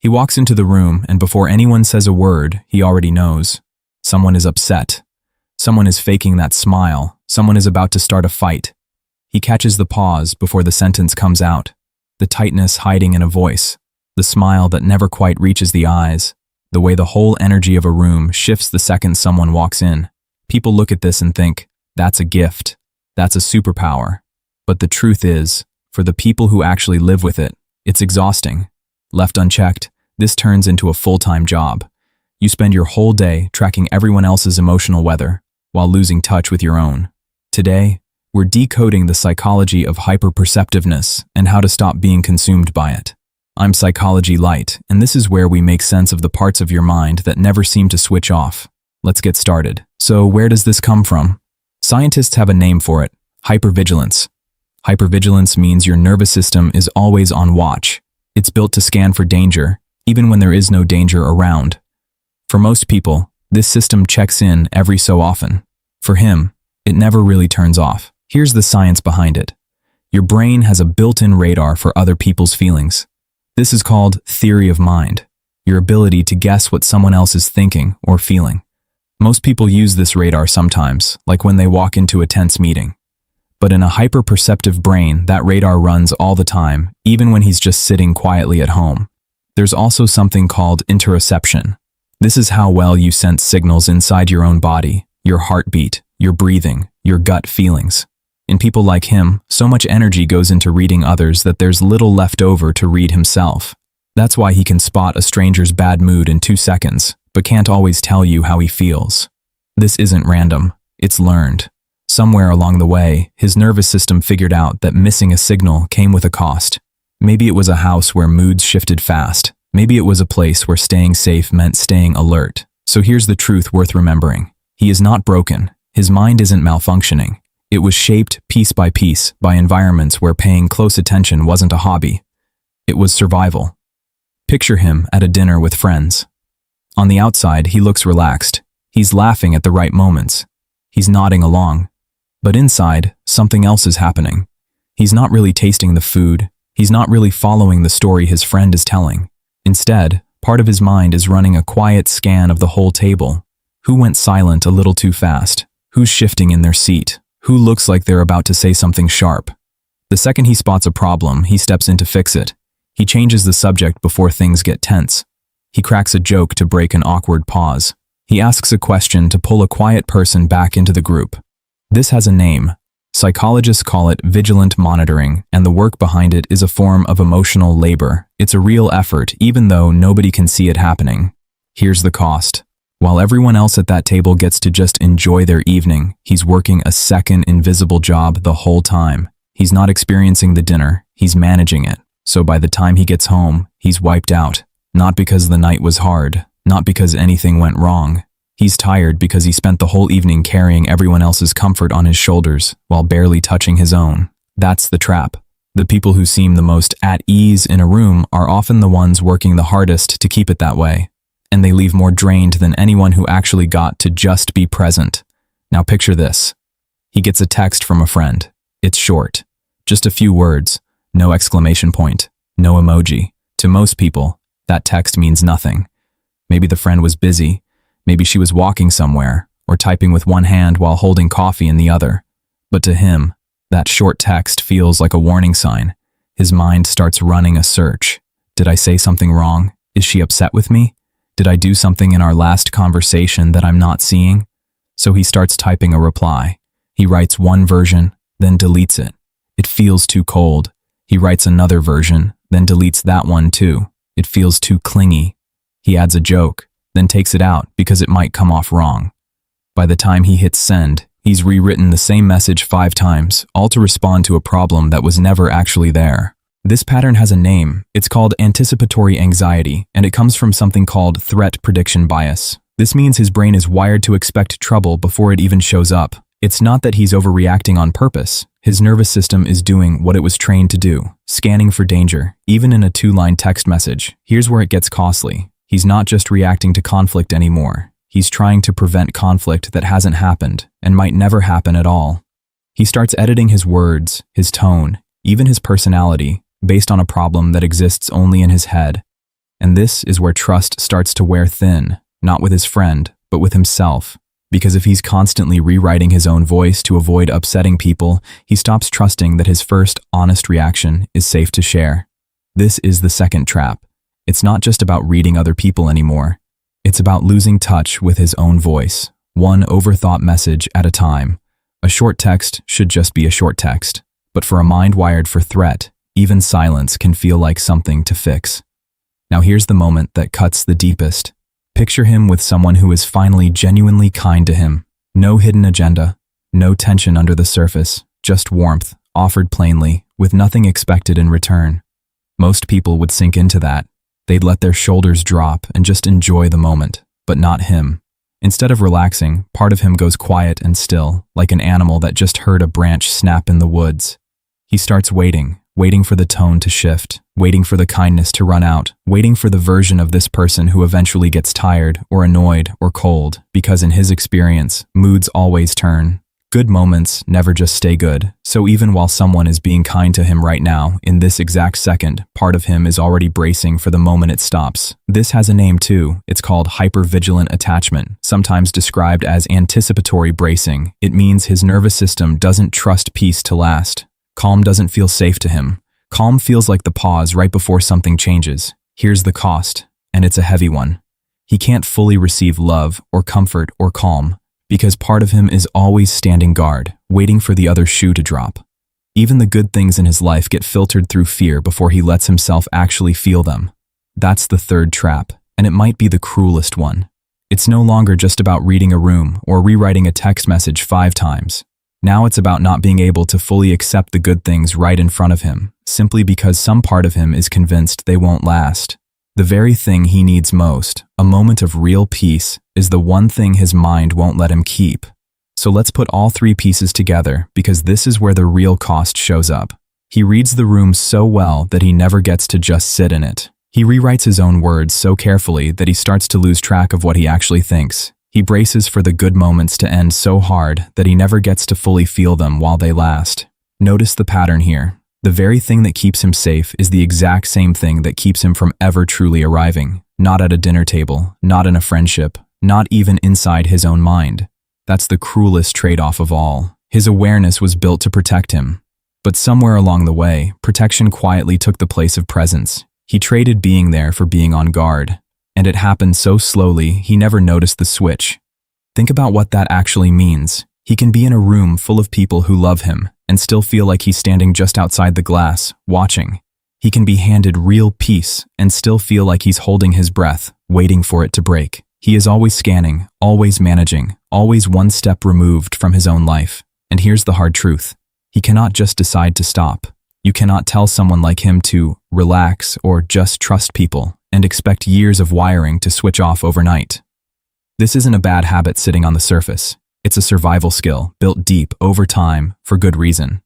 He walks into the room, and before anyone says a word, he already knows. Someone is upset. Someone is faking that smile. Someone is about to start a fight. He catches the pause before the sentence comes out, the tightness hiding in a voice, the smile that never quite reaches the eyes, the way the whole energy of a room shifts the second someone walks in. People look at this and think, that's a gift, that's a superpower. But the truth is, for the people who actually live with it, it's exhausting. Left unchecked, this turns into a full-time job. You spend your whole day tracking everyone else's emotional weather, while losing touch with your own. Today, we're decoding the psychology of hyper-perceptiveness and how to stop being consumed by it. I'm Psychology Light, and this is where we make sense of the parts of your mind that never seem to switch off. Let's get started. So where does this come from? Scientists have a name for it: hypervigilance. Hypervigilance means your nervous system is always on watch. It's built to scan for danger, even when there is no danger around. For most people, this system checks in every so often. For him, it never really turns off. Here's the science behind it. Your brain has a built-in radar for other people's feelings. This is called theory of mind, your ability to guess what someone else is thinking or feeling. Most people use this radar sometimes, like when they walk into a tense meeting. But in a hyper-perceptive brain, that radar runs all the time, even when he's just sitting quietly at home. There's also something called interoception. This is how well you sense signals inside your own body, your heartbeat, your breathing, your gut feelings. In people like him, so much energy goes into reading others that there's little left over to read himself. That's why he can spot a stranger's bad mood in 2 seconds, but can't always tell you how he feels. This isn't random, it's learned. Somewhere along the way, his nervous system figured out that missing a signal came with a cost. Maybe it was a house where moods shifted fast. Maybe it was a place where staying safe meant staying alert. So here's the truth worth remembering. He is not broken. His mind isn't malfunctioning. It was shaped piece by piece by environments where paying close attention wasn't a hobby. It was survival. Picture him at a dinner with friends. On the outside, he looks relaxed. He's laughing at the right moments. He's nodding along. But inside, something else is happening. He's not really tasting the food. He's not really following the story his friend is telling. Instead, part of his mind is running a quiet scan of the whole table. Who went silent a little too fast? Who's shifting in their seat? Who looks like they're about to say something sharp? The second he spots a problem, he steps in to fix it. He changes the subject before things get tense. He cracks a joke to break an awkward pause. He asks a question to pull a quiet person back into the group. This has a name. Psychologists call it vigilant monitoring, and the work behind it is a form of emotional labor. It's a real effort, even though nobody can see it happening. Here's the cost. While everyone else at that table gets to just enjoy their evening, he's working a second invisible job the whole time. He's not experiencing the dinner, he's managing it. So by the time he gets home, he's wiped out. Not because the night was hard, not because anything went wrong. He's tired because he spent the whole evening carrying everyone else's comfort on his shoulders while barely touching his own. That's the trap. The people who seem the most at ease in a room are often the ones working the hardest to keep it that way. And they leave more drained than anyone who actually got to just be present. Now picture this. He gets a text from a friend. It's short. Just a few words. No exclamation point. No emoji. To most people, that text means nothing. Maybe the friend was busy. Maybe she was walking somewhere, or typing with one hand while holding coffee in the other. But to him, that short text feels like a warning sign. His mind starts running a search. Did I say something wrong? Is she upset with me? Did I do something in our last conversation that I'm not seeing? So he starts typing a reply. He writes one version, then deletes it. It feels too cold. He writes another version, then deletes that one too. It feels too clingy. He adds a joke, then takes it out because it might come off wrong. By the time he hits send, he's rewritten the same message 5 times, all to respond to a problem that was never actually there. This pattern has a name. It's called anticipatory anxiety, and it comes from something called threat prediction bias. This means his brain is wired to expect trouble before it even shows up. It's not that he's overreacting on purpose. His nervous system is doing what it was trained to do, scanning for danger, even in a 2-line text message. Here's where it gets costly. He's not just reacting to conflict anymore. He's trying to prevent conflict that hasn't happened and might never happen at all. He starts editing his words, his tone, even his personality, based on a problem that exists only in his head. And this is where trust starts to wear thin, not with his friend, but with himself. Because if he's constantly rewriting his own voice to avoid upsetting people, he stops trusting that his first honest reaction is safe to share. This is the second trap. It's not just about reading other people anymore. It's about losing touch with his own voice, one overthought message at a time. A short text should just be a short text. But for a mind wired for threat, even silence can feel like something to fix. Now here's the moment that cuts the deepest. Picture him with someone who is finally genuinely kind to him. No hidden agenda, no tension under the surface, just warmth, offered plainly, with nothing expected in return. Most people would sink into that. They'd let their shoulders drop and just enjoy the moment, but not him. Instead of relaxing, part of him goes quiet and still, like an animal that just heard a branch snap in the woods. He starts waiting for the tone to shift, waiting for the kindness to run out, waiting for the version of this person who eventually gets tired or annoyed or cold, because in his experience, moods always turn. Good moments never just stay good, so even while someone is being kind to him right now, in this exact second, part of him is already bracing for the moment it stops. This has a name too. It's called hyper-vigilant attachment, sometimes described as anticipatory bracing. It means his nervous system doesn't trust peace to last. Calm doesn't feel safe to him. Calm feels like the pause right before something changes. Here's the cost, and it's a heavy one. He can't fully receive love or comfort or calm, because part of him is always standing guard, waiting for the other shoe to drop. Even the good things in his life get filtered through fear before he lets himself actually feel them. That's the third trap, and it might be the cruelest one. It's no longer just about reading a room or rewriting a text message 5 times. Now it's about not being able to fully accept the good things right in front of him, simply because some part of him is convinced they won't last. The very thing he needs most, a moment of real peace, is the one thing his mind won't let him keep. So let's put all 3 pieces together, because this is where the real cost shows up. He reads the room so well that he never gets to just sit in it. He rewrites his own words so carefully that he starts to lose track of what he actually thinks. He braces for the good moments to end so hard that he never gets to fully feel them while they last. Notice the pattern here. The very thing that keeps him safe is the exact same thing that keeps him from ever truly arriving. Not at a dinner table, not in a friendship, not even inside his own mind. That's the cruelest trade-off of all. His awareness was built to protect him. But somewhere along the way, protection quietly took the place of presence. He traded being there for being on guard. And it happened so slowly, he never noticed the switch. Think about what that actually means. He can be in a room full of people who love him and still feel like he's standing just outside the glass, watching. He can be handed real peace and still feel like he's holding his breath, waiting for it to break. He is always scanning, always managing, always one step removed from his own life. And here's the hard truth. He cannot just decide to stop. You cannot tell someone like him to relax or just trust people and expect years of wiring to switch off overnight. This isn't a bad habit sitting on the surface. It's a survival skill built deep over time for good reason.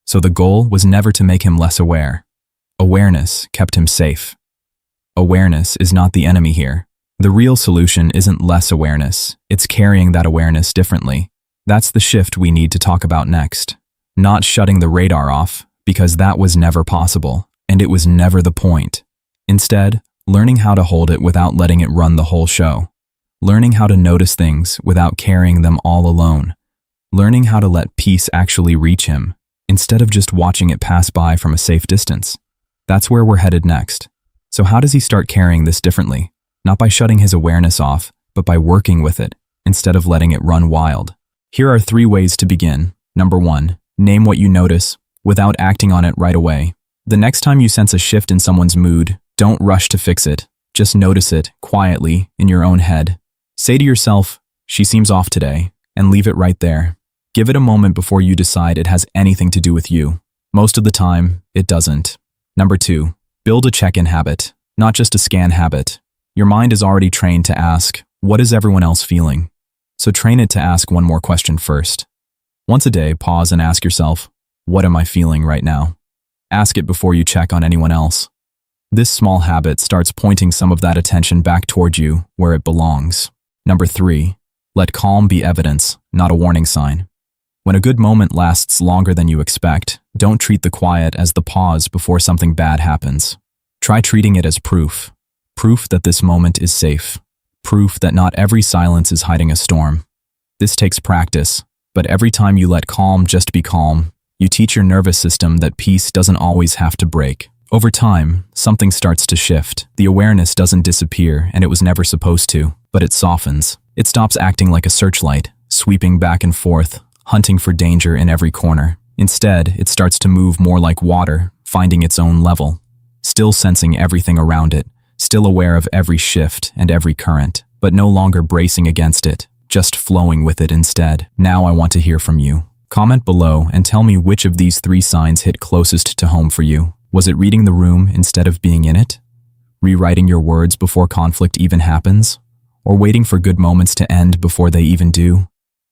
So the goal was never to make him less aware. Awareness kept him safe. Awareness is not the enemy here. The real solution isn't less awareness. It's carrying that awareness differently. That's the shift we need to talk about next. Not shutting the radar off, because that was never possible, and it was never the point. Instead, learning how to hold it without letting it run the whole show. Learning how to notice things without carrying them all alone. Learning how to let peace actually reach him, instead of just watching it pass by from a safe distance. That's where we're headed next. So how does he start carrying this differently? Not by shutting his awareness off, but by working with it, instead of letting it run wild. Here are 3 ways to begin. Number 1, name what you notice, without acting on it right away. The next time you sense a shift in someone's mood, don't rush to fix it. Just notice it, quietly, in your own head. Say to yourself, "She seems off today," and leave it right there. Give it a moment before you decide it has anything to do with you. Most of the time, it doesn't. Number 2, build a check-in habit, not just a scan habit. Your mind is already trained to ask, what is everyone else feeling? So train it to ask one more question first. Once a day, pause and ask yourself, what am I feeling right now? Ask it before you check on anyone else. This small habit starts pointing some of that attention back toward you, where it belongs. Number 3, let calm be evidence, not a warning sign. When a good moment lasts longer than you expect, don't treat the quiet as the pause before something bad happens. Try treating it as proof. Proof that this moment is safe. Proof that not every silence is hiding a storm. This takes practice, but every time you let calm just be calm, you teach your nervous system that peace doesn't always have to break. Over time, something starts to shift. The awareness doesn't disappear, and it was never supposed to, but it softens. It stops acting like a searchlight, sweeping back and forth, hunting for danger in every corner. Instead, it starts to move more like water, finding its own level, still sensing everything around it, still aware of every shift and every current, but no longer bracing against it, just flowing with it instead. Now I want to hear from you. Comment below and tell me which of these 3 signs hit closest to home for you. Was it reading the room instead of being in it? Rewriting your words before conflict even happens? Or waiting for good moments to end before they even do?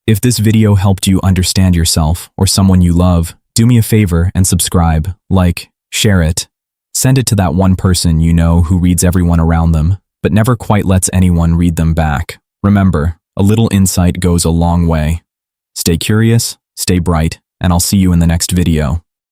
If this video helped you understand yourself or someone you love, do me a favor and subscribe, like, share it. Send it to that one person you know who reads everyone around them, but never quite lets anyone read them back. Remember, a little insight goes a long way. Stay curious, stay bright, and I'll see you in the next video.